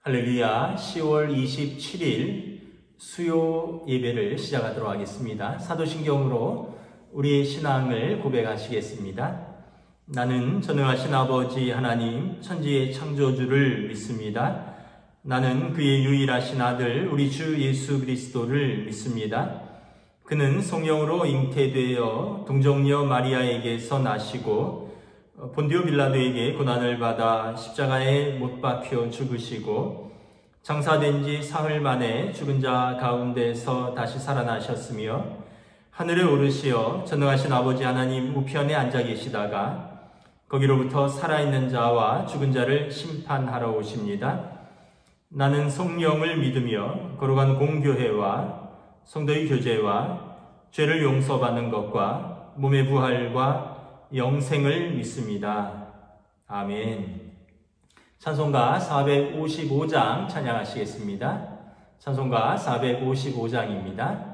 할렐루야, 10월 27일 수요 예배를 시작하도록 하겠습니다. 사도신경으로 우리의 신앙을 고백하시겠습니다. 나는 전능하신 아버지 하나님 천지의 창조주를 믿습니다. 나는 그의 유일하신 아들 우리 주 예수 그리스도를 믿습니다. 그는 성령으로 잉태되어 동정녀 마리아에게서 나시고 본디오 빌라도에게 고난을 받아 십자가에 못 박혀 죽으시고 장사된 지 사흘 만에 죽은 자 가운데서 다시 살아나셨으며 하늘에 오르시어 전능하신 아버지 하나님 우편에 앉아 계시다가 거기로부터 살아있는 자와 죽은 자를 심판하러 오십니다. 나는 성령을 믿으며 거룩한 공교회와 성도의 교제와 죄를 용서받는 것과 몸의 부활과 영생을 믿습니다. 아멘. 찬송가 455장 찬양하시겠습니다. 찬송가 455장입니다.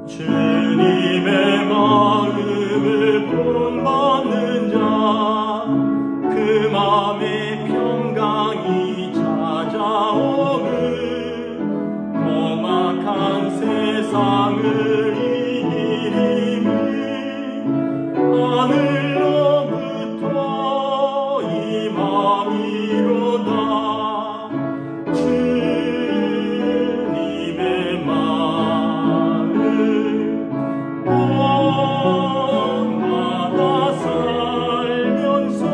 주님의 마음을 본받는 자 그 마음에 평강이 찾아오는 험악한 세상을 이기리니 하늘로부터 임함이로다. 주님의 마음을 본받아 살면서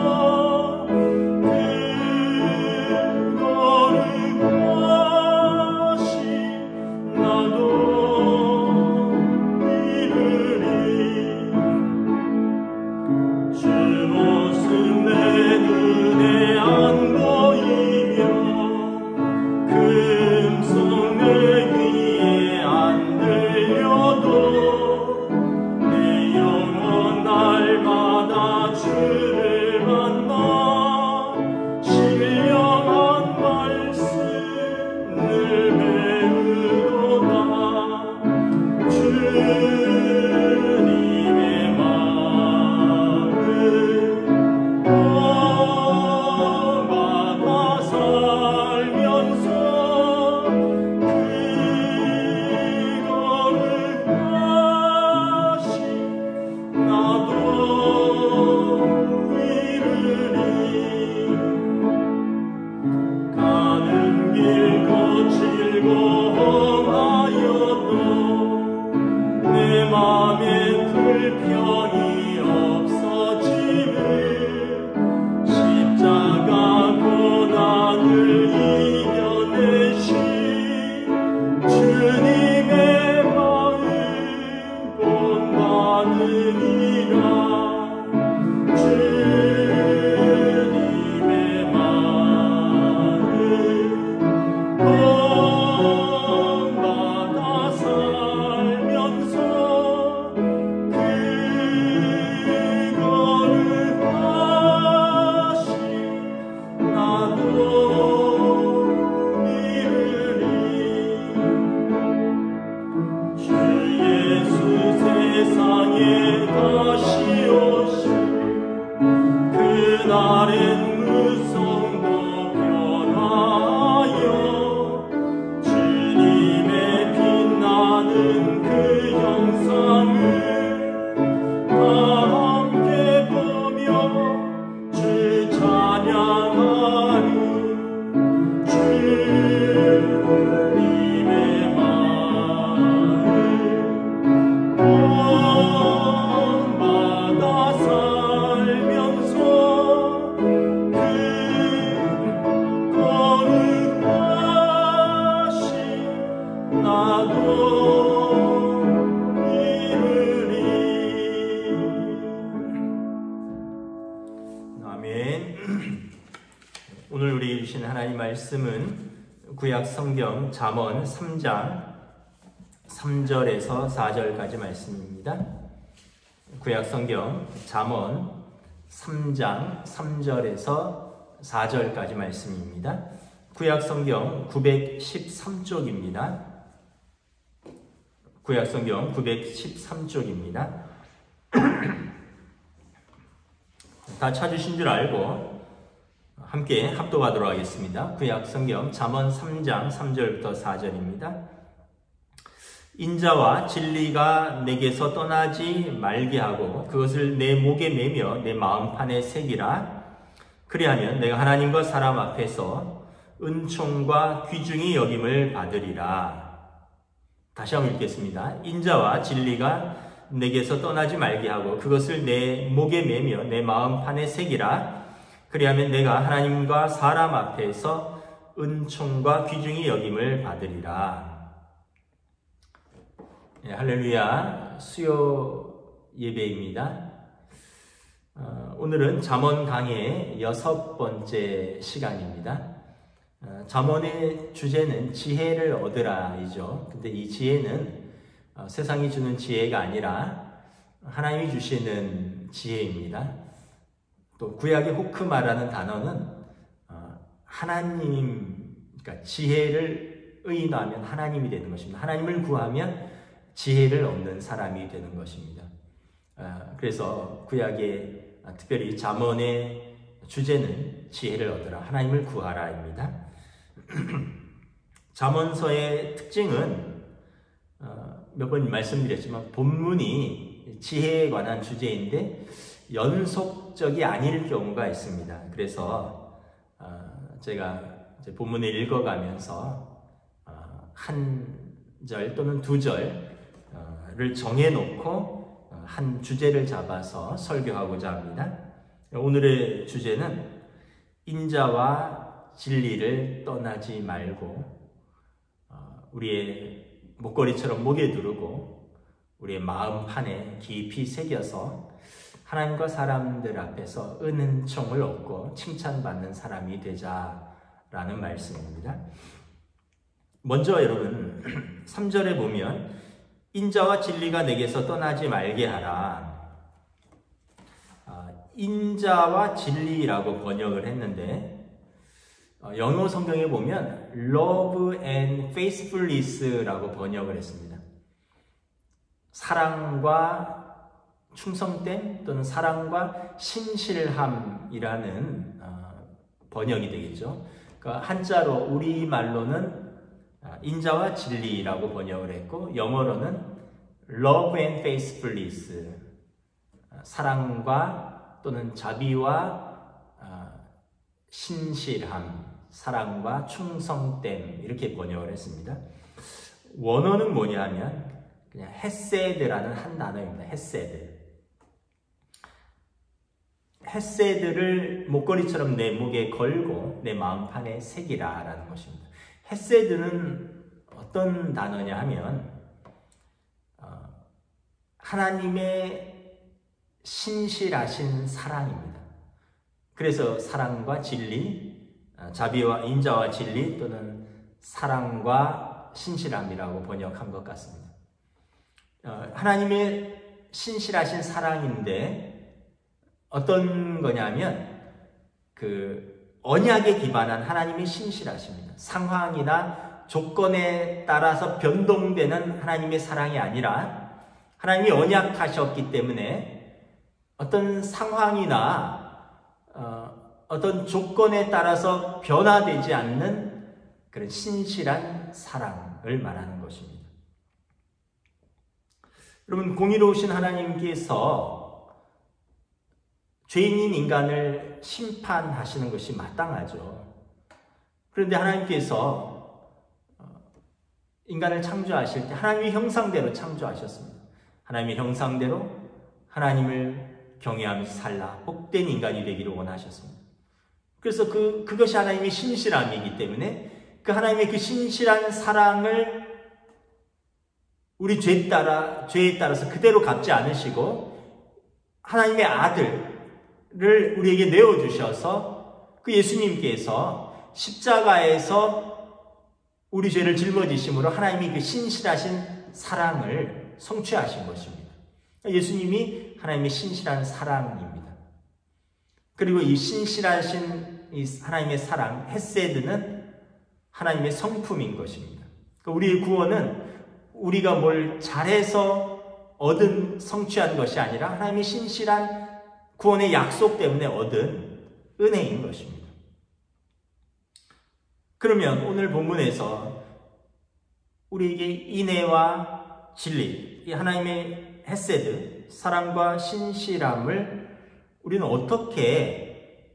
오늘 우리에게 주신 하나님 말씀은 구약 성경 잠언 3장 3절에서 4절까지 말씀입니다. 구약 성경 잠언 3장 3절에서 4절까지 말씀입니다. 구약 성경 913쪽입니다. 구약성경 913쪽입니다. 다 찾으신 줄 알고 함께 합독하도록 하겠습니다. 구약성경 잠언 3장 3절부터 4절입니다. 인자와 진리가 내게서 떠나지 말게 하고 그것을 내 목에 매며 내 마음판에 새기라. 그리하면 내가 하나님과 사람 앞에서 은총과 귀중히 여김을 받으리라. 다시 한번 읽겠습니다. 인자와 진리가 내게서 떠나지 말게 하고 그것을 내 목에 매며 내 마음판에 새기라. 그리하면 내가 하나님과 사람 앞에서 은총과 귀중히 여김을 받으리라. 네, 할렐루야. 수요 예배입니다. 오늘은 잠언 강의 6번째 시간입니다. 잠언의 주제는 지혜를 얻으라이죠. 근데 이 지혜는 세상이 주는 지혜가 아니라 하나님이 주시는 지혜입니다. 또 구약의 호크마라는 단어는 하나님, 그러니까 지혜를 의인하면 하나님이 되는 것입니다. 하나님을 구하면 지혜를 얻는 사람이 되는 것입니다. 그래서 구약의 특별히 잠언의 주제는 지혜를 얻으라, 하나님을 구하라입니다. 잠언서의 특징은 몇 번 말씀드렸지만 본문이 지혜에 관한 주제인데 연속적이 아닐 경우가 있습니다. 그래서 제가 이제 본문을 읽어가면서 한 절 또는 두 절을 정해놓고 한 주제를 잡아서 설교하고자 합니다. 오늘의 주제는 인자와 진리를 떠나지 말고 우리의 목걸이처럼 목에 두르고 우리의 마음판에 깊이 새겨서 하나님과 사람들 앞에서 은총을 얻고 칭찬받는 사람이 되자라는 말씀입니다. 먼저 여러분 3절에 보면 인자와 진리가 내게서 떠나지 말게 하라. 인자와 진리라고 번역을 했는데 영어 성경에 보면 love and faithfulness라고 번역을 했습니다. 사랑과 충성됨 또는 사랑과 신실함이라는 번역이 되겠죠. 그러니까 한자로 우리말로는 인자와 진리라고 번역을 했고 영어로는 love and faithfulness, 사랑과 또는 자비와 신실함, 사랑과 충성됨 이렇게 번역을 했습니다. 원어는 뭐냐 하면 그냥 헤세드라는 한 단어입니다. 헤세드. 헤세드를 목걸이처럼 내 목에 걸고 내 마음판에 새기라 라는 것입니다. 헤세드는 어떤 단어냐 하면 하나님의 신실하신 사랑입니다. 그래서 사랑과 진리, 자비와 인자와 진리 또는 사랑과 신실함이라고 번역한 것 같습니다. 하나님의 신실하신 사랑인데 어떤 거냐면 언약에 기반한 하나님의 신실하십니다. 상황이나 조건에 따라서 변동되는 하나님의 사랑이 아니라 하나님이 언약하셨기 때문에 어떤 상황이나 어떤 조건에 따라서 변화되지 않는 그런 신실한 사랑을 말하는 것입니다. 여러분, 공의로우신 하나님께서 죄인인 인간을 심판하시는 것이 마땅하죠. 그런데 하나님께서 인간을 창조하실 때 하나님의 형상대로 창조하셨습니다. 하나님의 형상대로 하나님을 경외하면서 살라 복된 인간이 되기를 원하셨습니다. 그래서 그것이 하나님의 신실함이기 때문에 그 하나님의 그 신실한 사랑을 우리 죄에 따라서 그대로 갚지 않으시고 하나님의 아들을 우리에게 내어주셔서 그 예수님께서 십자가에서 우리 죄를 짊어지심으로 하나님이 그 신실하신 사랑을 성취하신 것입니다. 예수님이 하나님의 신실한 사랑입니다. 그리고 이 신실하신 이 하나님의 사랑, 헤세드는 하나님의 성품인 것입니다. 우리의 구원은 우리가 뭘 잘해서 얻은 성취한 것이 아니라 하나님의 신실한 구원의 약속 때문에 얻은 은혜인 것입니다. 그러면 오늘 본문에서 우리에게 인애와 진리, 이 하나님의 헤세드, 사랑과 신실함을 우리는 어떻게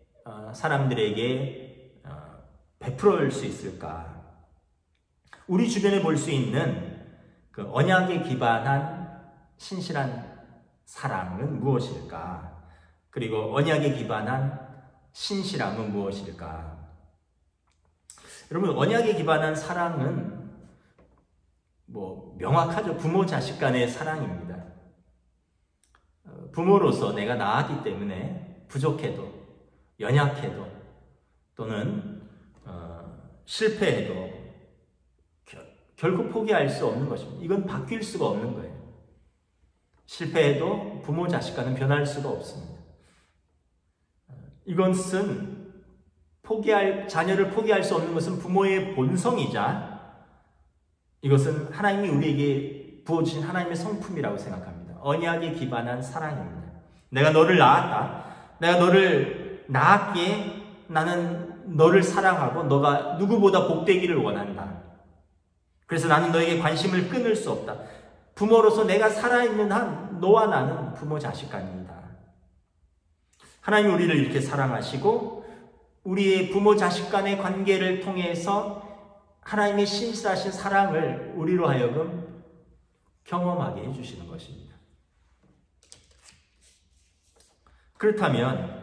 사람들에게 베풀어올 수 있을까? 우리 주변에 볼 수 있는 그 언약에 기반한 신실한 사랑은 무엇일까? 그리고 언약에 기반한 신실함은 무엇일까? 여러분, 언약에 기반한 사랑은 명확하죠. 부모 자식 간의 사랑입니다. 부모로서 내가 낳았기 때문에 부족해도, 연약해도, 또는 실패해도 결코 포기할 수 없는 것입니다. 이건 바뀔 수가 없는 거예요. 실패해도 부모 자식 간은 변할 수가 없습니다. 이것은 자녀를 포기할 수 없는 것은 부모의 본성이자 이것은 하나님이 우리에게 부어주신 하나님의 성품이라고 생각합니다. 언약에 기반한 사랑입니다. 내가 너를 낳았다. 내가 너를 낳았기에 나는 너를 사랑하고 너가 누구보다 복되기를 원한다. 그래서 나는 너에게 관심을 끊을 수 없다. 부모로서 내가 살아있는 한 너와 나는 부모 자식 간이다. 하나님이 우리를 이렇게 사랑하시고 우리의 부모 자식 간의 관계를 통해서 하나님의 신실하신 사랑을 우리로 하여금 경험하게 해주시는 것입니다. 그렇다면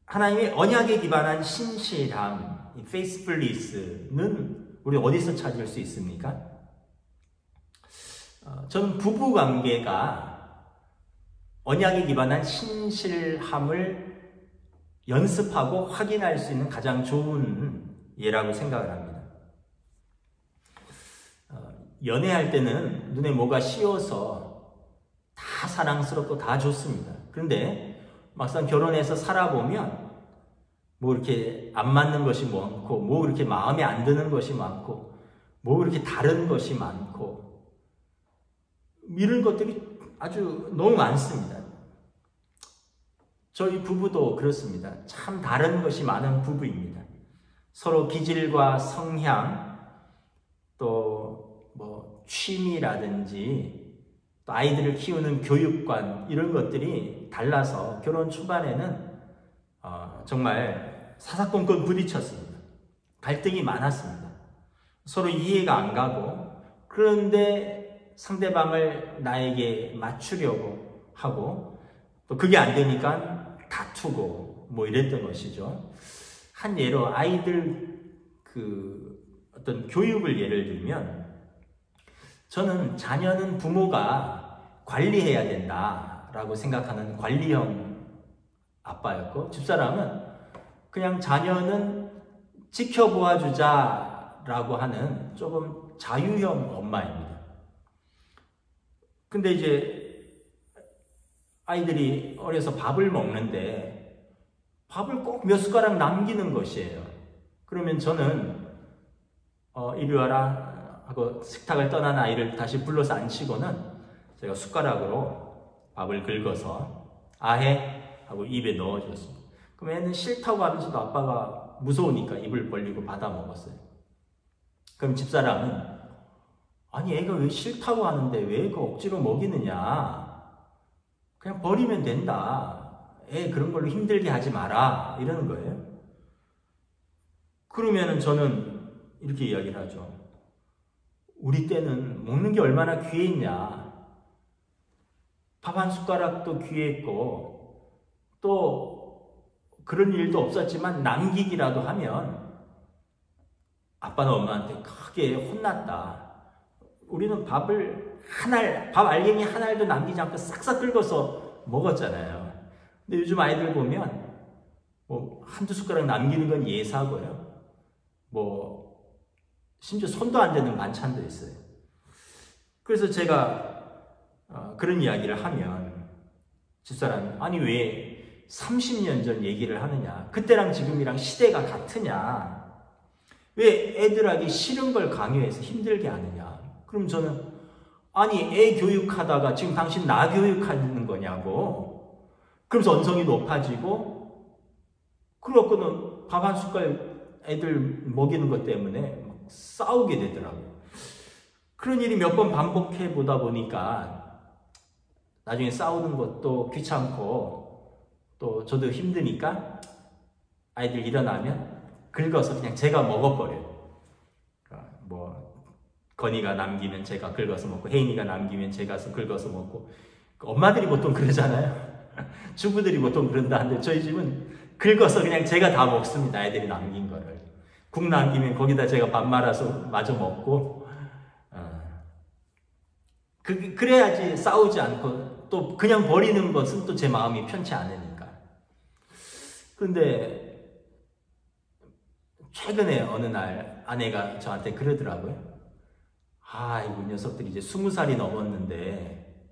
하나님의 언약에 기반한 신실함, 이 faithfulness는 우리 어디서 찾을 수 있습니까? 저는 부부 관계가 언약에 기반한 신실함을 연습하고 확인할 수 있는 가장 좋은 예라고 생각을 합니다. 연애할 때는 눈에 뭐가 씌어서 다 사랑스럽고 다 좋습니다. 그런데 막상 결혼해서 살아보면 뭐 이렇게 안 맞는 것이 많고, 뭐 이렇게 마음에 안 드는 것이 많고, 뭐 이렇게 다른 것이 많고, 이런 것들이 아주 너무 많습니다. 저희 부부도 그렇습니다. 참 다른 것이 많은 부부입니다. 서로 기질과 성향, 또 뭐 취미라든지 또 아이들을 키우는 교육관 이런 것들이 달라서 결혼 초반에는 정말 사사건건 부딪혔습니다. 갈등이 많았습니다. 서로 이해가 안 가고, 그런데 상대방을 나에게 맞추려고 하고, 또 그게 안 되니까 다투고 뭐 이랬던 것이죠. 한 예로 아이들 어떤 교육을 예를 들면, 저는 자녀는 부모가 관리해야 된다라고 생각하는 관리형 아빠였고, 집사람은 그냥 자녀는 지켜보아 주자라고 하는 조금 자유형 엄마입니다. 근데 이제 아이들이 어려서 밥을 먹는데 밥을 꼭 몇 숟가락 남기는 것이에요. 그러면 저는 이리 와라 하고 식탁을 떠난 아이를 다시 불러서 앉히고는 제가 숟가락으로 밥을 긁어서 아해 하고 입에 넣어줬습니다. 그럼 애는 싫다고 하면서도 아빠가 무서우니까 입을 벌리고 받아 먹었어요. 그럼 집사람은 아니 애가 왜 싫다고 하는데 왜 그 억지로 먹이느냐, 그냥 버리면 된다, 애 그런 걸로 힘들게 하지 마라, 이러는 거예요. 그러면은 저는 이렇게 이야기를 하죠. 우리 때는 먹는 게 얼마나 귀했냐. 밥 한 숟가락도 귀했고, 또 그런 일도 없었지만 남기기라도 하면 아빠는 엄마한테 크게 혼났다. 우리는 밥 알갱이 한 알도 남기지 않고 싹싹 긁어서 먹었잖아요. 근데 요즘 아이들 보면 뭐 한두 숟가락 남기는 건 예사고요. 뭐 심지어 손도 안 대는 반찬도 있어요. 그래서 제가 그런 이야기를 하면 집사람이 아니 왜 30년 전 얘기를 하느냐, 그때랑 지금이랑 시대가 같으냐, 왜 애들에게 싫은 걸 강요해서 힘들게 하느냐? 그럼 저는 아니 애 교육하다가 지금 당신 나 교육하는 거냐고. 그러면서 언성이 높아지고 그러고는 밥 한 숟갈 애들 먹이는 것 때문에 막 싸우게 되더라고요. 그런 일이 몇 번 반복해 보다 보니까 나중에 싸우는 것도 귀찮고 또 저도 힘드니까 아이들 일어나면 긁어서 그냥 제가 먹어버려요. 뭐 건이가 남기면 제가 긁어서 먹고 혜인이가 남기면 제가 긁어서 먹고. 엄마들이 보통 그러잖아요. 주부들이 보통 그런다는데 저희 집은 긁어서 그냥 제가 다 먹습니다. 아이들이 남긴 거를. 국 남기면 거기다 제가 밥 말아서 마저 먹고. 그래야지 싸우지 않고 또 그냥 버리는 것은 또 제 마음이 편치 않으니까. 그런데 최근에 어느 날 아내가 저한테 그러더라고요. 아이고 이 녀석들이 이제 20살이 넘었는데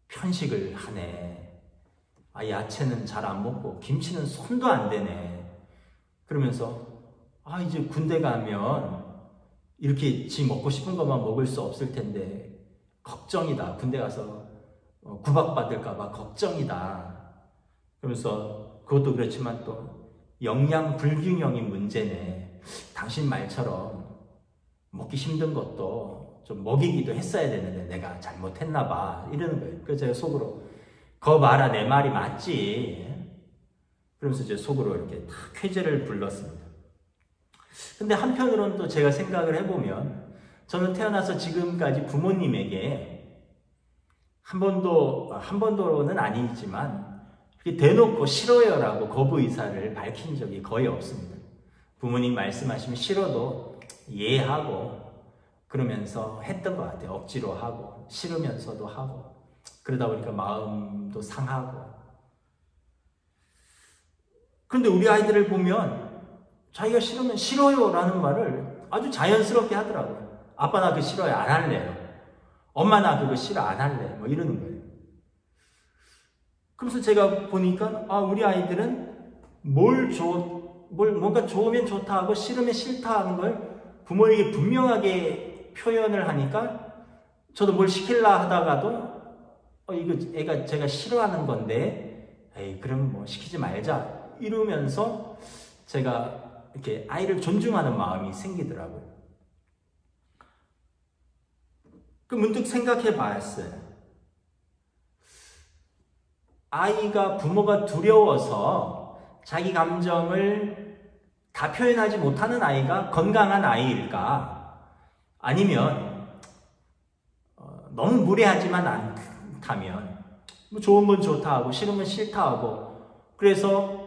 편식을 하네. 야채는 잘 안 먹고 김치는 손도 안 대네. 그러면서 이제 군대 가면 이렇게 지 먹고 싶은 것만 먹을 수 없을 텐데 걱정이다. 군대 가서 구박받을까 봐 걱정이다. 그러면서 그것도 그렇지만 또 영양 불균형이 문제네. 당신 말처럼 먹기 힘든 것도 좀 먹이기도 했어야 되는데 내가 잘못했나 봐. 이러는 거예요. 그래서 제가 속으로 거 봐라 내 말이 맞지. 그러면서 제 속으로 이렇게 다 쾌재를 불렀습니다. 근데 한편으로는 또 제가 생각을 해보면 저는 태어나서 지금까지 부모님에게 한 번도는 아니지만 대놓고 싫어요라고 거부 의사를 밝힌 적이 거의 없습니다. 부모님 말씀하시면 싫어도 이해하고 그러면서 했던 것 같아요. 억지로 하고 싫으면서도 하고 그러다 보니까 마음도 상하고. 그런데 우리 아이들을 보면 자기가 싫으면 싫어요라는 말을 아주 자연스럽게 하더라고요. 아빠 나 그거 싫어요. 안 할래요. 엄마 나 그거 싫어. 안 할래. 뭐 이러는 거예요. 그래서 제가 보니까 우리 아이들은 뭔가 좋으면 좋다 하고 싫으면 싫다 하는 걸 부모에게 분명하게 표현을 하니까 저도 뭘 시킬라 하다가도 이거 애가 제가 싫어하는 건데 에이 그럼 뭐 시키지 말자 이러면서 제가 이렇게 아이를 존중하는 마음이 생기더라고요. 그 문득 생각해 봤어요. 아이가 부모가 두려워서 자기 감정을 다 표현하지 못하는 아이가 건강한 아이일까? 아니면 너무 무례하지만 않다면 뭐 좋은 건 좋다 하고 싫은 건 싫다 하고 그래서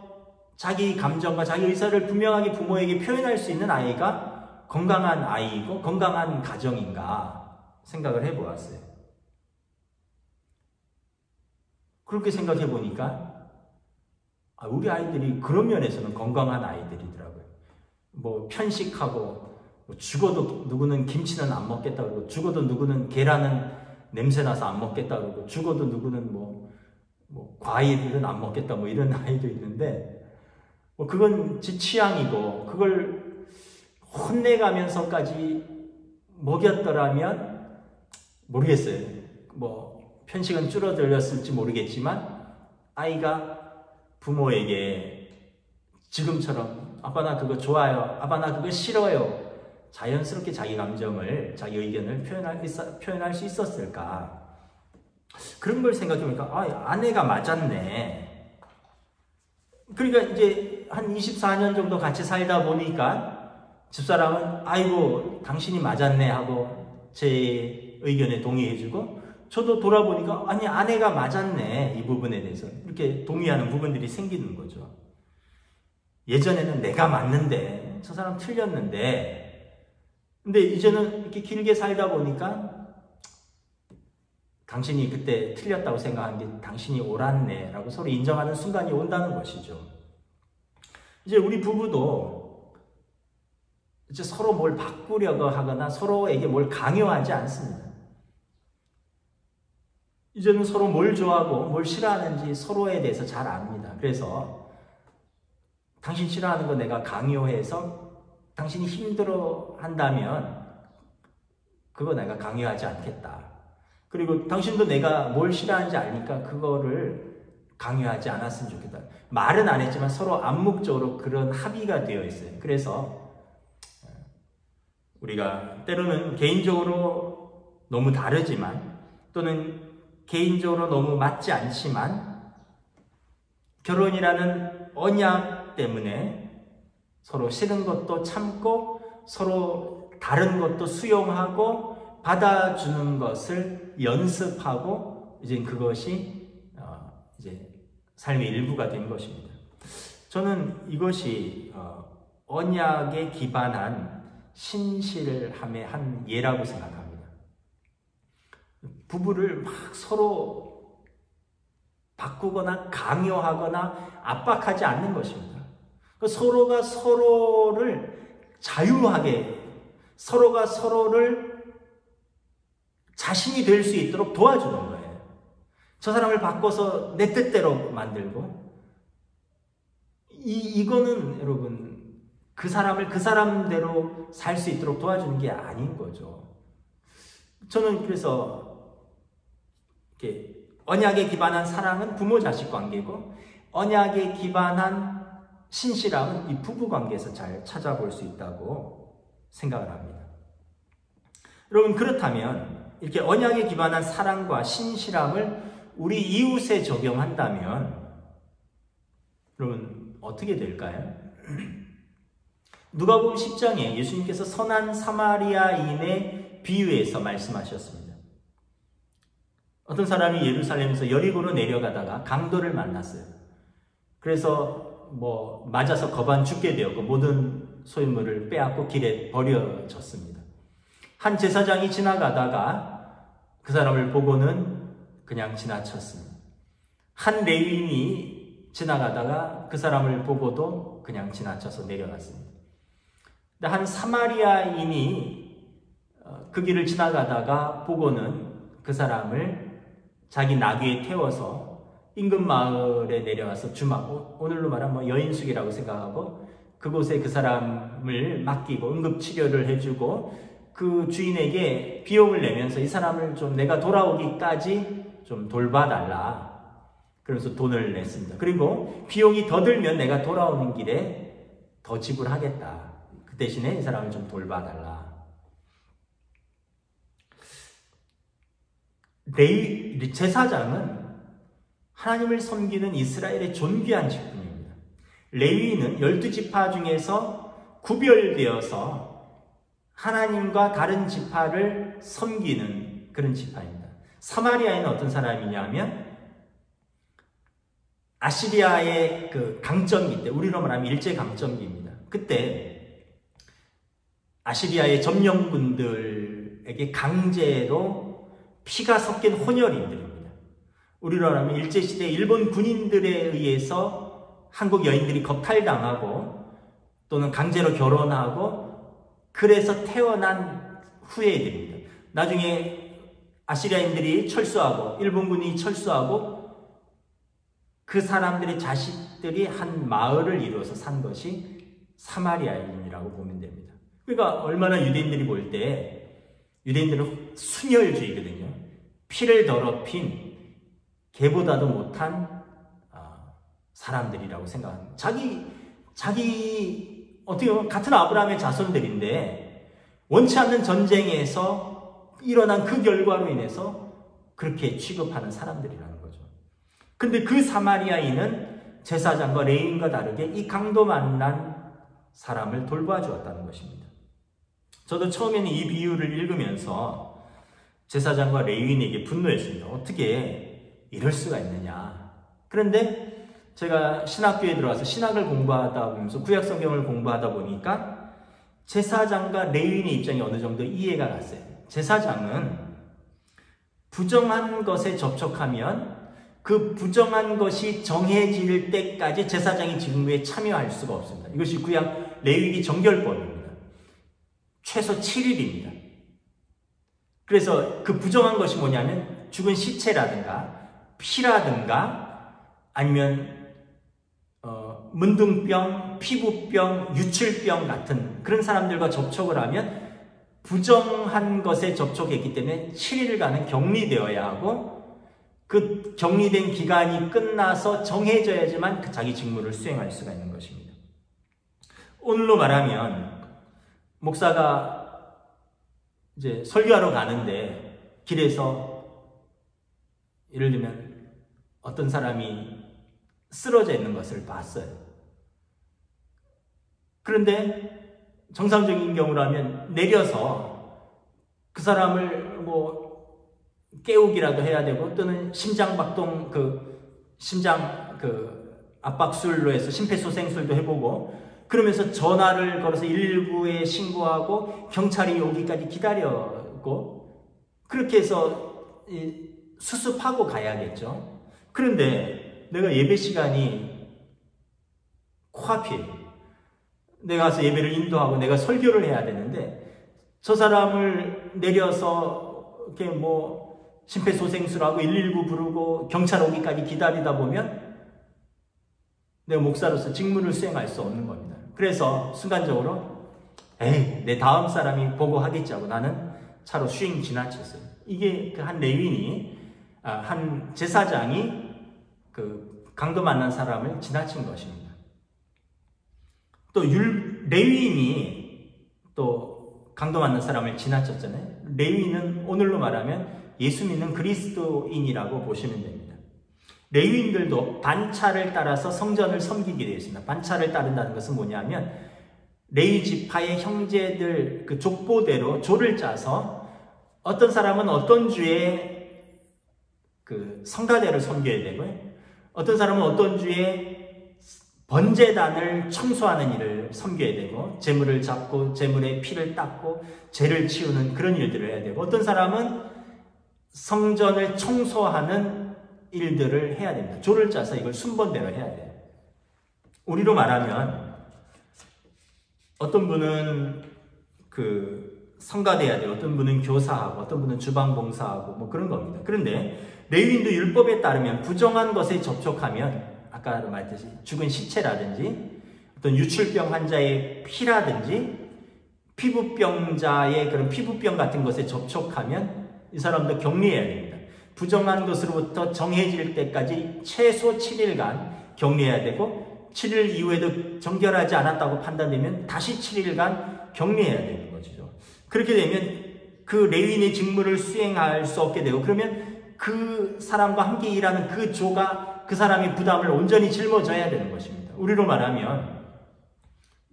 자기 감정과 자기 의사를 분명하게 부모에게 표현할 수 있는 아이가 건강한 아이이고 건강한 가정인가 생각을 해보았어요. 그렇게 생각해 보니까 우리 아이들이 그런 면에서는 건강한 아이들이더라고요. 뭐 편식하고 죽어도 누구는 김치는 안 먹겠다 그러고 죽어도 누구는 계란은 냄새나서 안 먹겠다 그러고 죽어도 누구는 뭐 과일은 안 먹겠다 뭐 이런 아이도 있는데 뭐 그건 지 취향이고 그걸 혼내가면서까지 먹였더라면 모르겠어요. 뭐 편식은 줄어들었을지 모르겠지만 아이가 부모에게 지금처럼 아빠 나 그거 좋아요. 아빠 나 그거 싫어요. 자연스럽게 자기 감정을 자기 의견을 표현할 수 있었을까. 그런 걸 생각해보니까 아내가 맞았네. 그러니까 이제 한 24년 정도 같이 살다 보니까 집사람은 아이고 당신이 맞았네 하고 제 의견에 동의해주고 저도 돌아보니까 아니 아내가 맞았네 이 부분에 대해서 이렇게 동의하는 부분들이 생기는 거죠. 예전에는 내가 맞는데 저 사람 틀렸는데 근데 이제는 이렇게 길게 살다 보니까 당신이 그때 틀렸다고 생각한 게 당신이 옳았네 라고 서로 인정하는 순간이 온다는 것이죠. 이제 우리 부부도 이제 서로 뭘 바꾸려고 하거나 서로에게 뭘 강요하지 않습니다. 이제는 서로 뭘 좋아하고 뭘 싫어하는지 서로에 대해서 잘 압니다. 그래서 당신 싫어하는 거 내가 강요해서 당신이 힘들어 한다면 그거 내가 강요하지 않겠다. 그리고 당신도 내가 뭘 싫어하는지 아니까 그거를 강요하지 않았으면 좋겠다. 말은 안 했지만 서로 암묵적으로 그런 합의가 되어 있어요. 그래서 우리가 때로는 개인적으로 너무 다르지만 또는 개인적으로 너무 맞지 않지만 결혼이라는 언약 때문에 서로 싫은 것도 참고 서로 다른 것도 수용하고 받아주는 것을 연습하고 이제 그것이 이제 삶의 일부가 된 것입니다. 저는 이것이 언약에 기반한 신실함의 한 예라고 생각합니다. 부부를 막 서로 바꾸거나 강요하거나 압박하지 않는 것입니다. 서로가 서로를 자유하게, 서로가 서로를 자신이 될 수 있도록 도와주는 거예요. 저 사람을 바꿔서 내 뜻대로 만들고, 이거는 여러분 그 사람을 그 사람대로 살 수 있도록 도와주는 게 아닌 거죠. 저는 그래서 이렇게 언약에 기반한 사랑은 부모 자식 관계고, 언약에 기반한 신실함은 이 부부 관계에서 잘 찾아볼 수 있다고 생각을 합니다. 여러분, 그렇다면 이렇게 언약에 기반한 사랑과 신실함을 우리 이웃에 적용한다면 여러분 어떻게 될까요? 누가복음 10장에 예수님께서 선한 사마리아인의 비유에서 말씀하셨습니다. 어떤 사람이 예루살렘에서 여리고로 내려가다가 강도를 만났어요. 그래서 맞아서 거반 죽게 되었고 모든 소유물을 빼앗고 길에 버려졌습니다. 한 제사장이 지나가다가 그 사람을 보고는 그냥 지나쳤습니다. 한 레위인이 지나가다가 그 사람을 보고도 그냥 지나쳐서 내려갔습니다. 근데 한 사마리아인이 그 길을 지나가다가 보고는 그 사람을 자기 나귀에 태워서 인근 마을에 내려와서 오늘로 말하면 여인숙이라고 생각하고 그곳에 그 사람을 맡기고 응급치료를 해주고 그 주인에게 비용을 내면서 이 사람을 좀 내가 돌아오기까지 좀 돌봐달라. 그러면서 돈을 냈습니다. 그리고 비용이 더 들면 내가 돌아오는 길에 더 지불하겠다. 그 대신에 이 사람을 좀 돌봐달라. 제사장은 하나님을 섬기는 이스라엘의 존귀한 직분입니다. 레위인은 12지파 중에서 구별되어서 하나님과 다른 지파를 섬기는 그런 지파입니다. 사마리아인은 어떤 사람이냐면 아시리아의 그 강점기 때, 우리로 말하면 일제강점기입니다. 그때 아시리아의 점령군들에게 강제로 피가 섞인 혼혈인들입니다. 우리로 말하면 일제시대 일본 군인들에 의해서 한국 여인들이 겁탈당하고 또는 강제로 결혼하고 그래서 태어난 후예들입니다. 나중에 아시리아인들이 철수하고 일본군이 철수하고 그 사람들의 자식들이 한 마을을 이루어서 산 것이 사마리아인이라고 보면 됩니다. 그러니까 얼마나 유대인들이 볼 때 유대인들은 순혈주의거든요. 피를 더럽힌 개보다도 못한 사람들이라고 생각합니다. 자기 어떻게 보면 같은 아브라함의 자손들인데 원치 않는 전쟁에서 일어난 그 결과로 인해서 그렇게 취급하는 사람들이라는 거죠. 근데 그 사마리아인은 제사장과 레위인과 다르게 이 강도 만난 사람을 돌봐 주었다는 것입니다. 저도 처음에는 이 비유를 읽으면서 제사장과 레위인에게 분노했습니다. 어떻게 이럴 수가 있느냐. 그런데 제가 신학교에 들어와서 신학을 공부하다 보면서 구약성경을 공부하다 보니까 제사장과 레위인의 입장이 어느 정도 이해가 갔어요. 제사장은 부정한 것에 접촉하면 그 부정한 것이 정해질 때까지 제사장이 직무에 참여할 수가 없습니다. 이것이 구약 레위기 정결법입니다. 최소 7일입니다. 그래서 그 부정한 것이 뭐냐면 죽은 시체라든가 피라든가 아니면 문둥병, 피부병, 유출병 같은 그런 사람들과 접촉을 하면 부정한 것에 접촉했기 때문에 7일간은 격리되어야 하고 그 격리된 기간이 끝나서 정해져야지만 그 자기 직무를 수행할 수가 있는 것입니다. 오늘로 말하면 목사가 이제 설교하러 가는데 길에서 예를 들면 어떤 사람이 쓰러져 있는 것을 봤어요. 그런데 정상적인 경우라면 내려서 그 사람을 뭐 깨우기라도 해야 되고 또는 심장박동 심장 압박술로 해서 심폐소생술도 해보고 그러면서 전화를 걸어서 119에 신고하고 경찰이 오기까지 기다렸고 그렇게 해서 수습하고 가야겠죠. 그런데 내가 예배 시간이 코앞이에요. 내가 가서 예배를 인도하고 내가 설교를 해야 되는데 저 사람을 내려서 이렇게 뭐 심폐소생술하고 119 부르고 경찰 오기까지 기다리다 보면 내가 목사로서 직무를 수행할 수 없는 겁니다. 그래서 순간적으로 내 다음 사람이 보고 하겠지 하고 나는 차로 쉥 지나쳤어요. 이게 그 한 레위인이 한 제사장이 그 강도 만난 사람을 지나친 것입니다. 또 레위인이 또 강도 만난 사람을 지나쳤잖아요. 레위인은 오늘로 말하면 예수 믿는 그리스도인이라고 보시면 됩니다. 레위인들도 반차를 따라서 성전을 섬기게 되어 있습니다. 반차를 따른다는 것은 뭐냐면 레위 지파의 형제들 그 족보대로 조를 짜서 어떤 사람은 어떤 주에 그 성가대를 섬겨야 되고요. 어떤 사람은 어떤 주에 번제단을 청소하는 일을 섬겨야 되고 제물을 잡고 제물의 피를 닦고 죄를 치우는 그런 일들을 해야 되고 어떤 사람은 성전을 청소하는 일들을 해야 됩니다. 조를 짜서 이걸 순번대로 해야 돼요. 우리로 말하면 어떤 분은 성가대야 돼요. 어떤 분은 교사하고 어떤 분은 주방봉사하고 뭐 그런 겁니다. 그런데 레위인도 율법에 따르면 부정한 것에 접촉하면 아까도 말했듯이 죽은 시체라든지 어떤 유출병 환자의 피라든지 피부병자의 그런 피부병 같은 것에 접촉하면 이 사람도 격리해야 됩니다. 부정한 것으로부터 정해질 때까지 최소 7일간 격리해야 되고 7일 이후에도 정결하지 않았다고 판단되면 다시 7일간 격리해야 되는 거죠. 그렇게 되면 그 레위인의 직무를 수행할 수 없게 되고 그러면 그 사람과 함께 일하는 그 조가 그 사람의 부담을 온전히 짊어져야 되는 것입니다. 우리로 말하면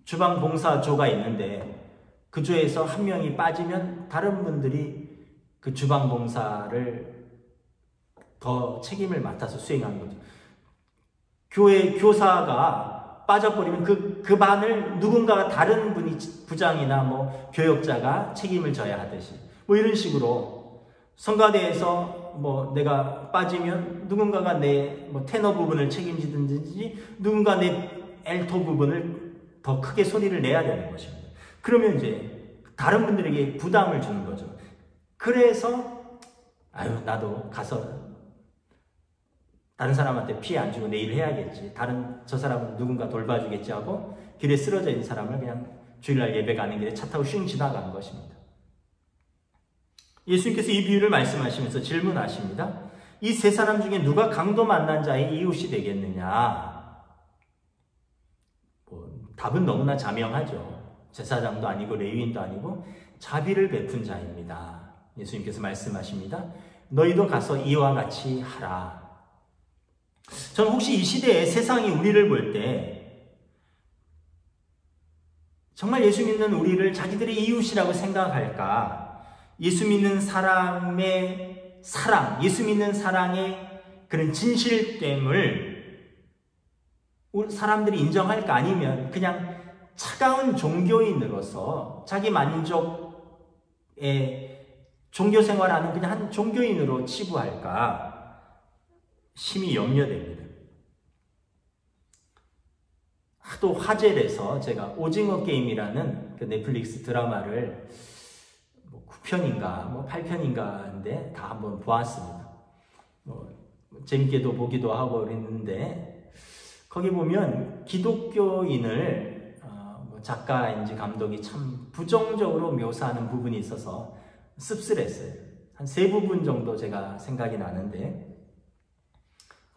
주방봉사조가 있는데 그 조에서 한 명이 빠지면 다른 분들이 그 주방봉사를 더 책임을 맡아서 수행하는 거죠. 교회 교사가 빠져버리면 그 반을 누군가가 다른 분이 부장이나 뭐 교역자가 책임을 져야 하듯이 뭐 이런 식으로 성가대에서 뭐 내가 빠지면 누군가가 내 뭐 테너 부분을 책임지든지 누군가 내 엘토 부분을 더 크게 소리를 내야 되는 것입니다. 그러면 이제 다른 분들에게 부담을 주는 거죠. 그래서 나도 가서 다른 사람한테 피해 안 주고 내 일을 해야겠지. 저 사람은 누군가 돌봐주겠지 하고 길에 쓰러져 있는 사람을 그냥 주일날 예배 가는 길에 차 타고 슝 지나간 것입니다. 예수님께서 이 비유를 말씀하시면서 질문하십니다. 이 세 사람 중에 누가 강도 만난 자의 이웃이 되겠느냐? 답은 너무나 자명하죠. 제사장도 아니고 레위인도 아니고 자비를 베푼 자입니다. 예수님께서 말씀하십니다. 너희도 가서 이와 같이 하라. 저는 혹시 이 시대에 세상이 우리를 볼 때 정말 예수 믿는 우리를 자기들의 이웃이라고 생각할까? 예수 믿는 사람의 사랑, 예수 믿는 사랑의 그런 진실됨을 사람들이 인정할까? 아니면 그냥 차가운 종교인으로서 자기 만족에 종교 생활하는 그냥 한 종교인으로 치부할까? 심히 염려됩니다. 하도 화제를 해서 제가 오징어 게임이라는 그 넷플릭스 드라마를 9편인가 8편인가인데 다 한번 보았습니다. 재밌게도 보기도 하고 그랬는데 거기 보면 기독교인을 작가인지 감독이 참 부정적으로 묘사하는 부분이 있어서 씁쓸했어요. 한 3부분 정도 제가 생각이 나는데,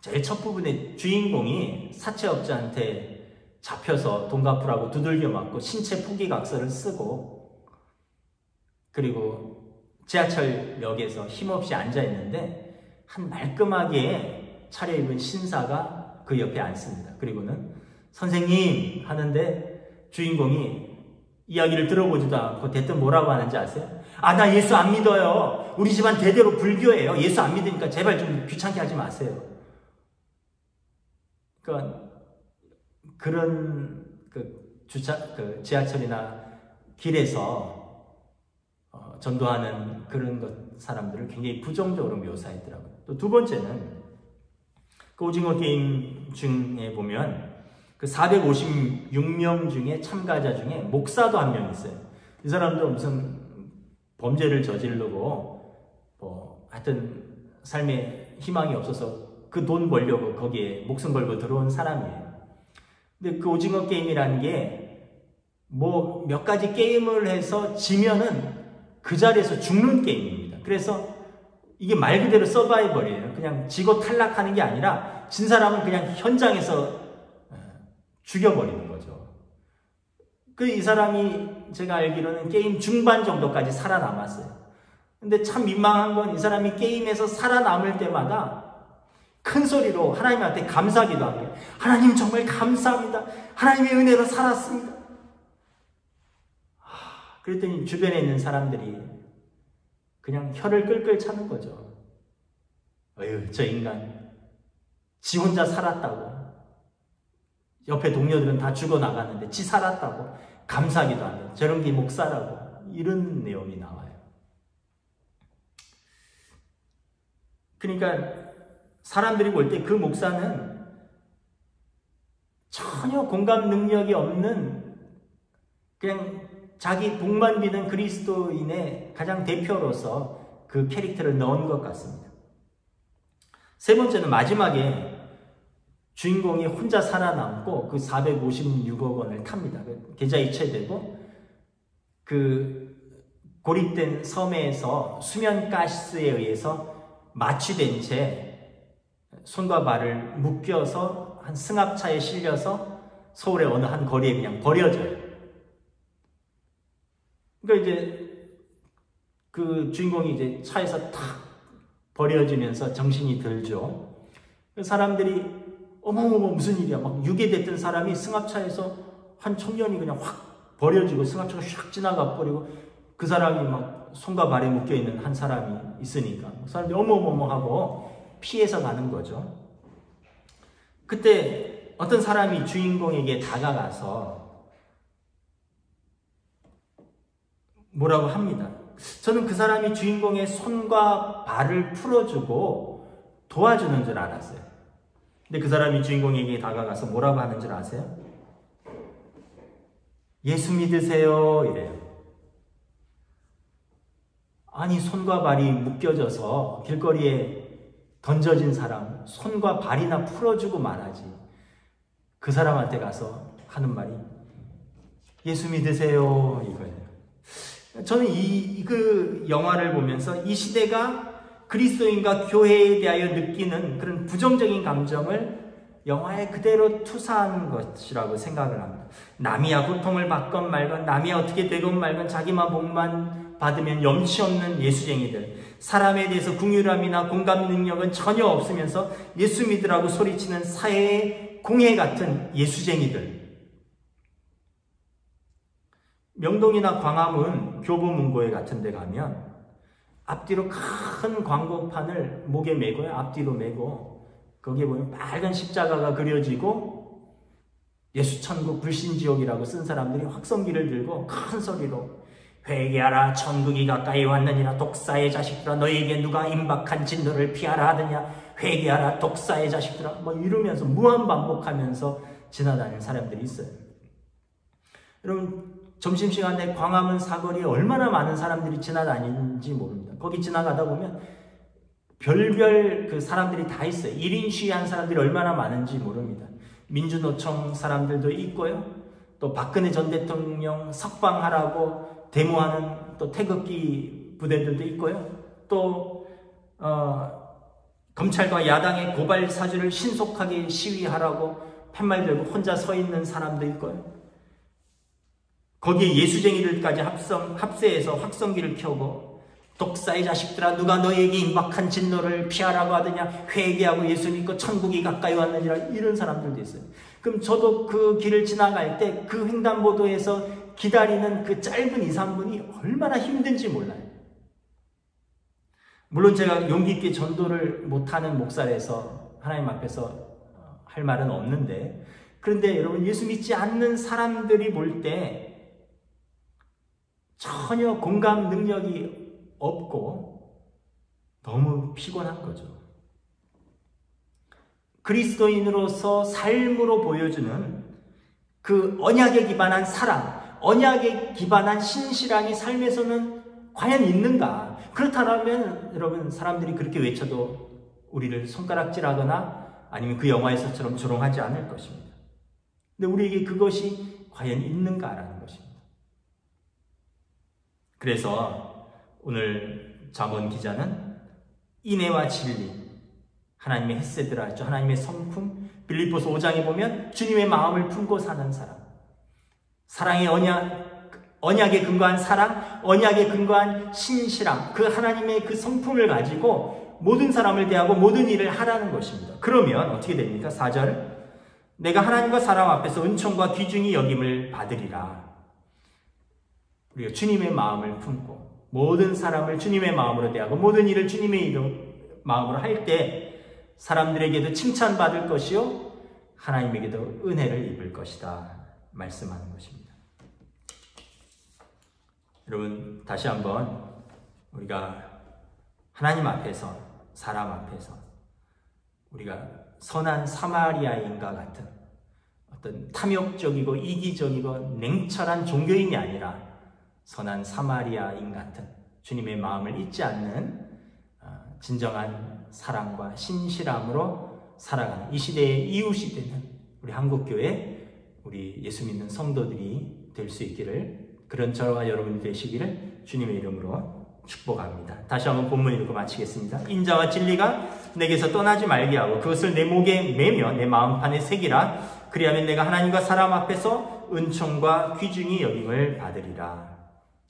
제일 첫 부분에 주인공이 사채업자한테 잡혀서 돈 갚으라고 두들겨 맞고 신체 포기각서를 쓰고, 그리고 지하철역에서 힘없이 앉아있는데 한 말끔하게 차려입은 신사가 그 옆에 앉습니다. 그리고는 선생님 하는데 주인공이 이야기를 들어보지도 않고 대뜸 뭐라고 하는지 아세요? 아, 나 예수 안 믿어요. 우리 집안 대대로 불교예요. 예수 안 믿으니까 제발 좀 귀찮게 하지 마세요. 그러니까 그런 지하철이나 길에서 전도하는 그런 사람들을 굉장히 부정적으로 묘사했더라고요. 또 두 번째는 그 오징어 게임 중에 보면 그 456명 중에 참가자 중에 목사도 한 명 있어요. 이 사람도 무슨 범죄를 저지르고 하여튼 삶에 희망이 없어서 그 돈 벌려고 거기에 목숨 걸고 들어온 사람이에요. 근데 그 오징어 게임이라는 게 뭐 몇 가지 게임을 해서 지면은 그 자리에서 죽는 게임입니다. 그래서 이게 말 그대로 서바이벌이에요. 그냥 지고 탈락하는 게 아니라 진 사람은 그냥 현장에서 죽여버리는 거죠. 이 사람이 제가 알기로는 게임 중반 정도까지 살아남았어요. 근데 참 민망한 건 이 사람이 게임에서 살아남을 때마다 큰 소리로 하나님한테 감사기도 합니다. 하나님 정말 감사합니다. 하나님의 은혜로 살았습니다. 그랬더니 주변에 있는 사람들이 그냥 혀를 끌끌 차는 거죠. 어휴, 저 인간 지 혼자 살았다고. 옆에 동료들은 다 죽어나갔는데 지 살았다고 감사하기도 한다. 저런 게 목사라고. 이런 내용이 나와요. 그러니까 사람들이 볼 때 그 목사는 전혀 공감 능력이 없는 그냥 자기 복만 비는 그리스도인의 가장 대표로서 그 캐릭터를 넣은 것 같습니다. 세 번째는 마지막에 주인공이 혼자 살아남고 그 456억 원을 탑니다. 계좌 이체되고 그 고립된 섬에서 수면가스에 의해서 마취된 채 손과 발을 묶여서 한 승합차에 실려서 서울의 어느 한 거리에 그냥 버려져요. 그러니까 이제 그 주인공이 이제 차에서 탁 버려지면서 정신이 들죠. 사람들이 어머머머 무슨 일이야 막 유괴됐던 사람이 승합차에서 한 청년이 그냥 확 버려지고 승합차가 샥 지나가 버리고 그 사람이 막 손과 발에 묶여있는 한 사람이 있으니까 사람들이 어머머머 하고 피해서 가는 거죠. 그때 어떤 사람이 주인공에게 다가가서 뭐라고 합니다. 저는 그 사람이 주인공의 손과 발을 풀어주고 도와주는 줄 알았어요. 근데 그 사람이 주인공에게 다가가서 뭐라고 하는 줄 아세요? 예수 믿으세요 이래요. 아니 손과 발이 묶여져서 길거리에 던져진 사람 손과 발이나 풀어주고 말하지. 그 사람한테 가서 하는 말이 예수 믿으세요 이거예요. 저는 그 영화를 보면서 이 시대가 그리스도인과 교회에 대하여 느끼는 그런 부정적인 감정을 영화에 그대로 투사한 것이라고 생각을 합니다. 남이야 고통을 받건 말건 남이야 어떻게 되건 말건 자기만 복만 받으면 염치 없는 예수쟁이들, 사람에 대해서 궁휼함이나 공감 능력은 전혀 없으면서 예수 믿으라고 소리치는 사회의 공해 같은 예수쟁이들. 명동이나 광화문 교보문고회 같은 데 가면 앞뒤로 큰 광고판을 목에 메고요. 앞뒤로 메고 거기에 보면 빨간 십자가가 그려지고 예수천국 불신지옥이라고 쓴 사람들이 확성기를 들고 큰 소리로 회개하라 천국이 가까이 왔느니라 독사의 자식들아 너에게 누가 임박한 진노를 피하라 하느냐 회개하라 독사의 자식들아 뭐 이러면서 무한 반복하면서 지나다니는 사람들이 있어요. 여러분 점심시간에 광화문 사거리에 얼마나 많은 사람들이 지나다니는지 모릅니다. 거기 지나가다 보면 별별 그 사람들이 다 있어요. 1인 시위한 사람들이 얼마나 많은지 모릅니다. 민주노총 사람들도 있고요. 또 박근혜 전 대통령 석방하라고 데모하는 또 태극기 부대들도 있고요. 또 검찰과 야당의 고발 사주를 신속하게 시위하라고 팻말 들고 혼자 서 있는 사람도 있고요. 거기에 예수쟁이들까지 합세해서 확성기를 켜고 독사의 자식들아 누가 너에게 임박한 진노를 피하라고 하더냐, 회개하고 예수 믿고 천국이 가까이 왔느니라, 이런 사람들도 있어요. 그럼 저도 그 길을 지나갈 때 그 횡단보도에서 기다리는 그 짧은 2, 3분이 얼마나 힘든지 몰라요. 물론 제가 용기 있게 전도를 못하는 목사라서 하나님 앞에서 할 말은 없는데, 그런데 여러분, 예수 믿지 않는 사람들이 볼 때 전혀 공감 능력이 없고 너무 피곤한 거죠. 그리스도인으로서 삶으로 보여주는 그 언약에 기반한 사랑, 언약에 기반한 신실함이 삶에서는 과연 있는가? 그렇다면 여러분, 사람들이 그렇게 외쳐도 우리를 손가락질하거나 아니면 그 영화에서처럼 조롱하지 않을 것입니다. 근데 우리에게 그것이 과연 있는가라는 것입니다. 그래서 오늘 잠언 기자는 인애와 진리, 하나님의 헤세드라 했죠. 하나님의 성품. 빌립보서 5장에 보면 주님의 마음을 품고 사는 사람, 사랑의 언약에 근거한 사랑, 언약에 근거한 신실함, 그 하나님의 그 성품을 가지고 모든 사람을 대하고 모든 일을 하라는 것입니다. 그러면 어떻게 됩니까? 4절, 내가 하나님과 사람 앞에서 은총과 귀중히 여김을 받으리라. 우리가 주님의 마음을 품고 모든 사람을 주님의 마음으로 대하고 모든 일을 주님의 마음으로 할 때 사람들에게도 칭찬받을 것이요 하나님에게도 은혜를 입을 것이다 말씀하는 것입니다. 여러분, 다시 한번 우리가 하나님 앞에서, 사람 앞에서 우리가 선한 사마리아인과 같은 어떤 탐욕적이고 이기적이고 냉철한 종교인이 아니라 선한 사마리아인 같은 주님의 마음을 잊지 않는 진정한 사랑과 신실함으로 살아가는 이 시대의 이웃이 되는 우리 한국교회, 우리 예수 믿는 성도들이 될 수 있기를, 그런 저와 여러분이 되시기를 주님의 이름으로 축복합니다. 다시 한번 본문 읽고 마치겠습니다. 인자와 진리가 내게서 떠나지 말게 하고 그것을 내 목에 매며 내 마음판에 새기라. 그리하면 내가 하나님과 사람 앞에서 은총과 귀중히 여김을 받으리라.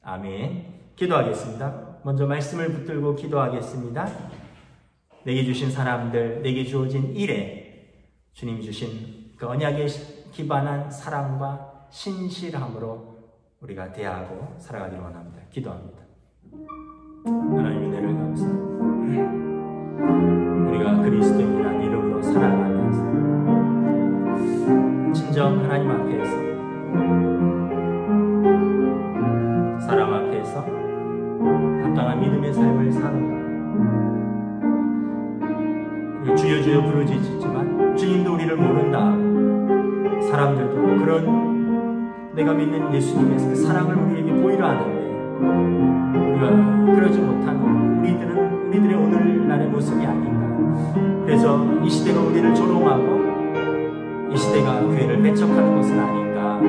아멘. 기도하겠습니다. 먼저 말씀을 붙들고 기도하겠습니다. 내게 주신 사람들, 내게 주어진 일에 주님 주신 그 언약에 기반한 사랑과 신실함으로 우리가 대하고 살아가기를 원합니다. 기도합니다. 하나님의 은혜를 감사합니다. 우리가 그리스도인이라는 이름으로 살아가면서 진정 하나님 앞에서, 사람 앞에서 합당한 믿음의 삶을 사는, 주여 주여 부르짖지만 주님도 우리를 모른다, 사람들도 그런 내가 믿는 예수님의 그 사랑을 우리에게 보이려 하는데 우리가 그러지 못하는 우리들의 오늘날의 모습이 아닌가. 그래서 이 시대가 우리를 조롱하고 이 시대가 교회를 배척하는 것은 아닌가.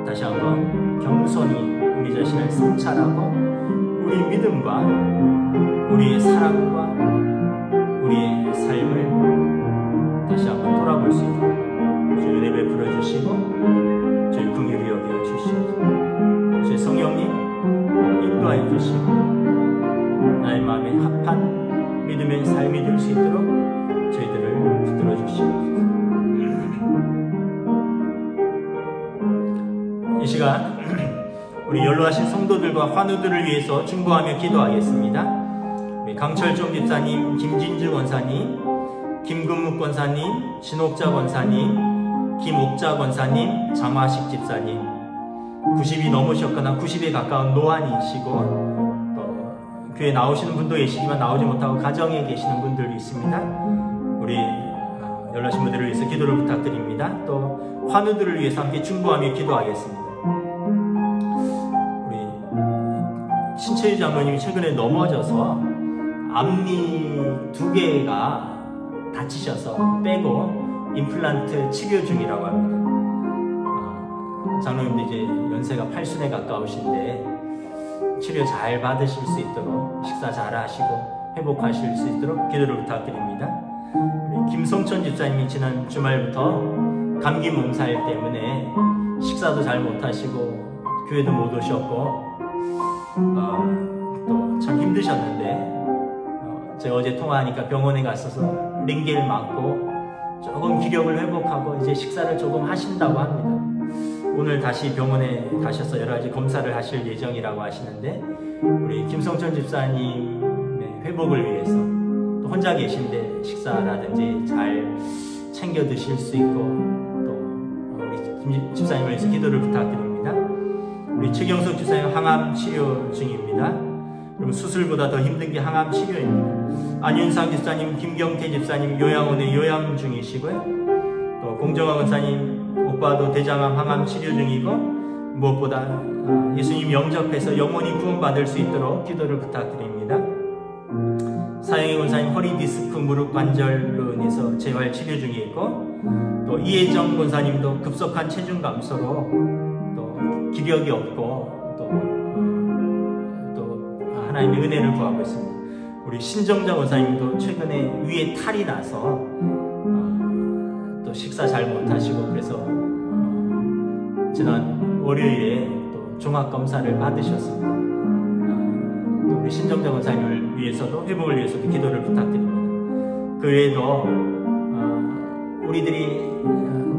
다시 한번 겸손히 우리 자신을 성찰하고 우리 믿음과 우리의 사랑과 우리의 삶을 다시 한번 돌아볼 수 있도록 주의 은혜 베풀어 주시고 주의 긍휼히 여겨 주시고 주의 성령님 인도하여 주시고 나의 마음에 합한 믿음의 삶이 될 수 있도록 저희들을 붙들어 주시고, 이 시간 우리 연로하신 성도들과 환우들을 위해서 중보하며 기도하겠습니다. 우리 강철종 집사님, 김진주 권사님, 김근묵 권사님, 진옥자 권사님, 김옥자 권사님, 장화식 집사님, 90이 넘으셨거나 90에 가까운 노안이시고 또 교회 나오시는 분도 계시지만 나오지 못하고 가정에 계시는 분들도 있습니다. 우리 연로하신 분들을 위해서 기도를 부탁드립니다. 또 환우들을 위해서 함께 중보하며 기도하겠습니다. 우리 신채유 장로님이 최근에 넘어져서 앞니 2개가 다치셔서 빼고 임플란트 치료 중이라고 합니다. 장로님도 이제 연세가 80에 가까우신데 치료 잘 받으실 수 있도록, 식사 잘 하시고 회복하실 수 있도록 기도를 부탁드립니다. 우리 김성천 집사님이 지난 주말부터 감기 몸살 때문에 식사도 잘 못하시고 교회도 못 오셨고 또 참 힘드셨는데 제가 어제 통화하니까 병원에 갔어서 링겔 맞고 조금 기력을 회복하고 이제 식사를 조금 하신다고 합니다. 오늘 다시 병원에 가셔서 여러 가지 검사를 하실 예정이라고 하시는데, 우리 김성천 집사님의 회복을 위해서 또 혼자 계신데 식사라든지 잘 챙겨 드실 수 있고, 또 우리 김 집사님을 위해서 기도를 부탁드립니다. 우리 최경석 집사님 항암 치료 중입니다. 그리고 수술보다 더 힘든 게 항암 치료입니다. 안윤상 집사님, 김경태 집사님 요양원에 요양 중이시고요. 또 공정화 권사님 오빠도 대장암 항암 치료 중이고, 무엇보다 예수님 영접해서 영원히 구원받을 수 있도록 기도를 부탁드립니다. 사영희 권사님 허리 디스크 무릎 관절로 인해서 재활 치료 중에 있고, 또 이혜정 권사님도 급속한 체중 감소로 또 기력이 없고 또 하나님의 은혜를 구하고 있습니다. 우리 신정자 권사님도 최근에 위에 탈이 나서 또 식사 잘 못하시고, 그래서 지난 월요일에 또 종합검사를 받으셨습니다. 또 우리 신정자 권사님을 위해서도, 회복을 위해서도 기도를 부탁드립니다. 그 외에도 우리들이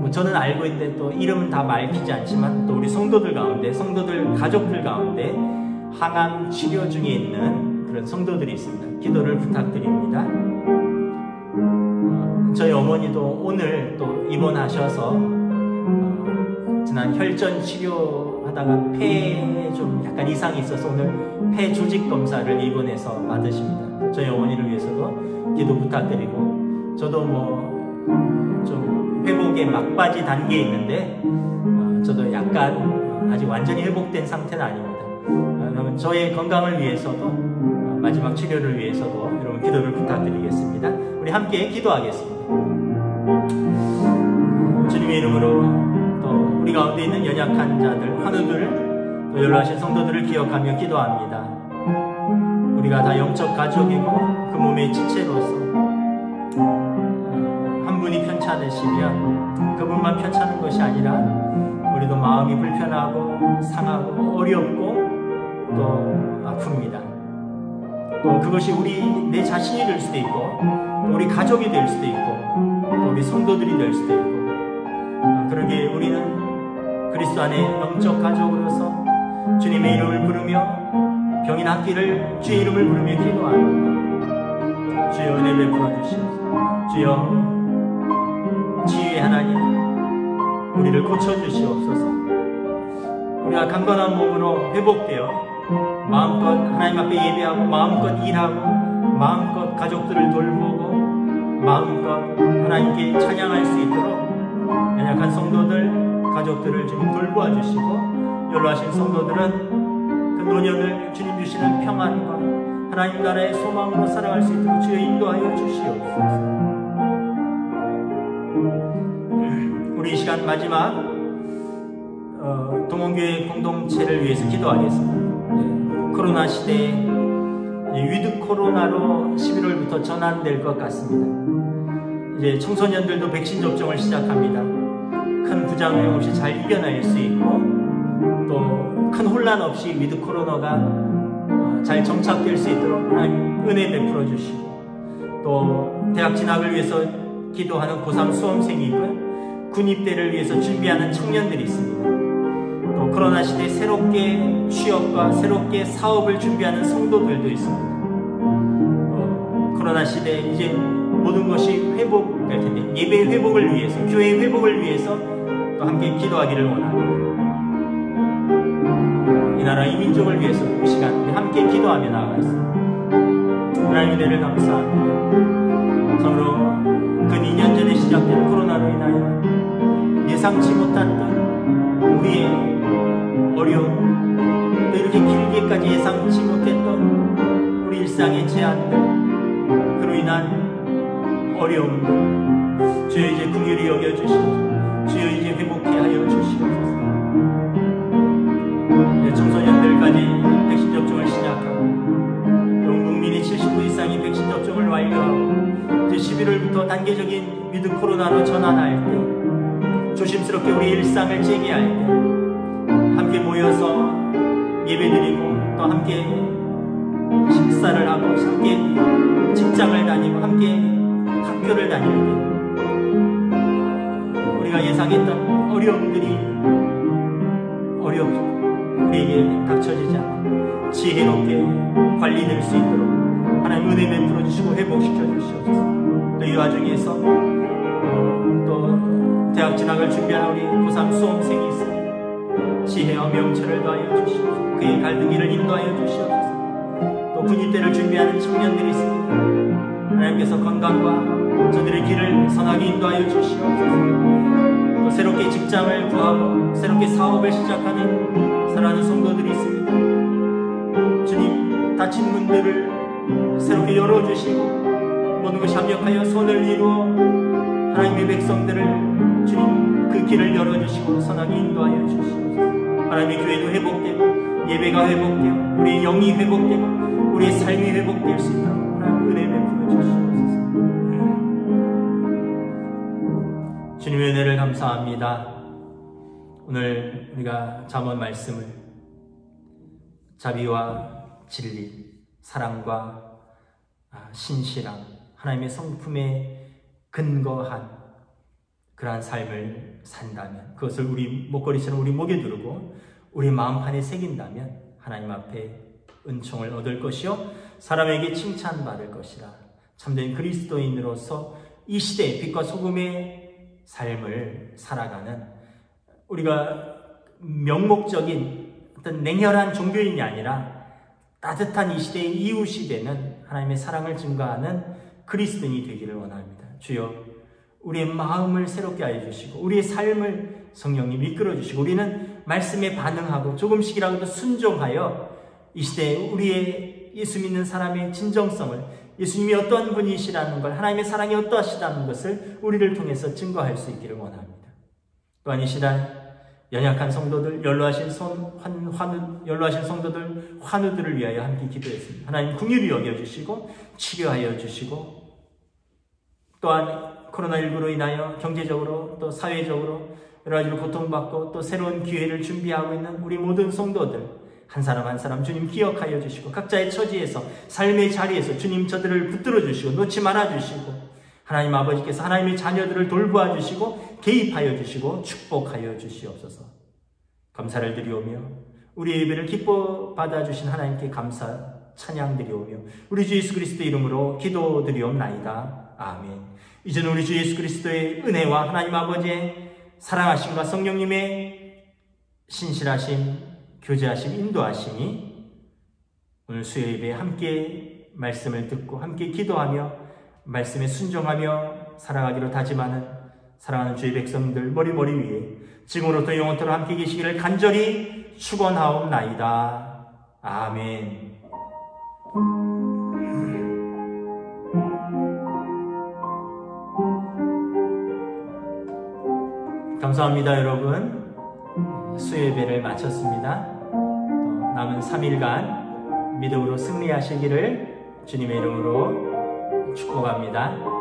저는 알고 있는데 또 이름은 다 밝히지 않지만 또 우리 성도들 가운데, 성도들 가족들 가운데 항암 치료 중에 있는 그런 성도들이 있습니다. 기도를 부탁드립니다. 저희 어머니도 오늘 또 입원하셔서 지난 혈전 치료하다가 폐에 좀 약간 이상이 있어서 오늘 폐 조직 검사를 입원해서 받으십니다. 저희 어머니를 위해서도 기도 부탁드리고, 저도 좀 회복의 막바지 단계에 있는데 저도 약간 아직 완전히 회복된 상태는 아닙니다. 여러분, 저의 건강을 위해서도, 마지막 치료를 위해서도 여러분 기도를 부탁드리겠습니다. 우리 함께 기도하겠습니다. 주님의 이름으로 또 우리 가운데 있는 연약한 자들, 환우들, 또 연로하신 성도들을 기억하며 기도합니다. 우리가 다 영적 가족이고 그 몸의 지체로서 한 분이 편찮으시면 그분만 편찮은 것이 아니라 우리도 마음이 불편하고 상하고 어렵고 또 아픕니다. 또 그것이 내 자신이 될 수도 있고, 또 우리 가족이 될 수도 있고, 또 우리 성도들이 될 수도 있고, 그러기에 우리는 그리스도 안에 영적 가족으로서 주님의 이름을 부르며 병이 낫기를 주의 이름을 부르며 기도합니다. 주여 은혜 베풀어 주시옵소서. 주여 치유의 하나님, 우리를 고쳐주시옵소서. 우리가 강건한 몸으로 회복되어 마음껏 하나님 앞에 예배하고, 마음껏 일하고, 마음껏 가족들을 돌보고, 마음껏 하나님께 찬양할 수 있도록 연약한 성도들, 가족들을 주님 돌보아 주시고, 연로하신 성도들은 그 노년을 주님 주시는 평안과 하나님 나라의 소망으로 살아갈 수 있도록 주여 인도하여 주시옵소서. 우리 이 시간 마지막 동원교회 공동체를 위해서 기도하겠습니다. 코로나 시대에 위드 코로나로 11월부터 전환될 것 같습니다. 이제 청소년들도 백신 접종을 시작합니다. 큰 부작용 없이 잘 이겨낼 수 있고, 또 큰 혼란 없이 위드 코로나가 잘 정착될 수 있도록 하나님 은혜 베풀어 주시고, 또 대학 진학을 위해서 기도하는 고3 수험생이고요, 군입대를 위해서 준비하는 청년들이 있습니다. 또 코로나 시대에 새롭게 취업과 새롭게 사업을 준비하는 성도들도 있습니다. 코로나 시대에 이제 모든 것이 회복될 텐데, 예배의 회복을 위해서, 교회의 회복을 위해서 또 함께 기도하기를 원합니다. 이 나라 이 민족을 위해서 이 시간 함께 기도하며 나아가겠습니다. 하나님 은혜를 감사합니다. 참으로 근 2년 전에 시작된 코로나로 인하여 예상치 못했던 우리의 어려움, 또 이렇게 길게까지 예상치 못했던 우리 일상의 제한들, 그로 인한 어려움들, 주여 이제 긍휼히 여겨주시옵소서. 주여 이제 회복케 하여 주시옵소서. 청소년들까지 백신 접종을 시작하고 온 국민이 75 이상이 백신 접종을 완료하고 이제 11월부터 단계적인 위드 코로나로 전환할 때 조심스럽게 우리 일상을 재개할 때 함께 모여서 예배드리고 또 함께 식사를 하고 함께 직장을 다니고 함께 학교를 다닐 때 우리가 예상했던 어려움들이 우리에게 닥쳐지지 않고 지혜롭게 관리될 수 있도록 하나님 은혜 베풀어 주시고 회복시켜 주시옵소서. 또 이 와중에서 또 대학 진학을 준비하는 우리 고3 수험생이 있습니다. 지혜와 명철을 더하여 주시옵소서. 그의 갈등기를 인도하여 주시옵소서. 또 군입대를 준비하는 청년들이 있습니다. 하나님께서 건강과 저들의 길을 선하게 인도하여 주시옵소서. 또 새롭게 직장을 구하고 새롭게 사업을 시작하는 사랑하는 성도들이 있습니다. 주님, 닫힌 문들을 새롭게 열어주시고 모든 것이 합력하여 손을 이루어 하나님의 백성들을 주님 그 길을 열어주시고 선하게 인도하여 주시옵소서. 하나님의 교회도 회복되고 예배가 회복되고 우리의 영이 회복되고 우리의 삶이 회복될 수 있도록 하나님 은혜 베풀어 주시옵소서. 주님의 은혜를 감사합니다. 오늘 우리가 잠언 말씀을 자비와 진리, 사랑과 신실함, 하나님의 성품에 근거한 그러한 삶을 산다면, 그것을 우리 목걸이처럼 우리 목에 두르고 우리 마음판에 새긴다면 하나님 앞에 은총을 얻을 것이요 사람에게 칭찬받을 것이라. 참된 그리스도인으로서 이 시대의 빛과 소금의 삶을 살아가는, 우리가 명목적인 어떤 냉혈한 종교인이 아니라 따뜻한 이 시대의 이웃이 되는 하나님의 사랑을 증거하는 그리스도인이 되기를 원합니다. 주여, 우리의 마음을 새롭게 하여 주시고 우리의 삶을 성령님 이끌어 주시고 우리는 말씀에 반응하고 조금씩이라도 순종하여 이 시대에 우리의 예수 믿는 사람의 진정성을, 예수님이 어떠한 분이시라는 걸, 하나님의 사랑이 어떠하시다는 것을 우리를 통해서 증거할 수 있기를 원합니다. 또한 이 시간 연약한 성도들, 연로하신 성도들, 환우들을 위하여 함께 기도했습니다. 하나님 긍휼히 여겨주시고 치료하여 주시고, 또한 코로나19로 인하여 경제적으로 또 사회적으로 여러 가지로 고통받고 또 새로운 기회를 준비하고 있는 우리 모든 성도들 한 사람 한 사람 주님 기억하여 주시고 각자의 처지에서 삶의 자리에서 주님 저들을 붙들어 주시고 놓지 말아 주시고 하나님 아버지께서 하나님의 자녀들을 돌보아 주시고 개입하여 주시고 축복하여 주시옵소서. 감사를 드리오며 우리 예배를 기뻐 받아주신 하나님께 감사 찬양 드리오며 우리 주 예수 그리스도 이름으로 기도드리옵나이다. 아멘. 이제는 우리 주 예수 그리스도의 은혜와 하나님 아버지의 사랑하심과 성령님의 신실하심, 교제하심, 인도하심이 오늘 수요 예배에 함께 말씀을 듣고 함께 기도하며 말씀에 순종하며 살아가기로 다짐하는 사랑하는 주의 백성들 머리 위에 지금으로부터 영원토록 함께 계시기를 간절히 축원하옵나이다. 아멘. 감사합니다. 여러분, 수요 예배를 마쳤습니다. 남은 3일간 믿음으로 승리하시기를 주님의 이름으로 축복합니다.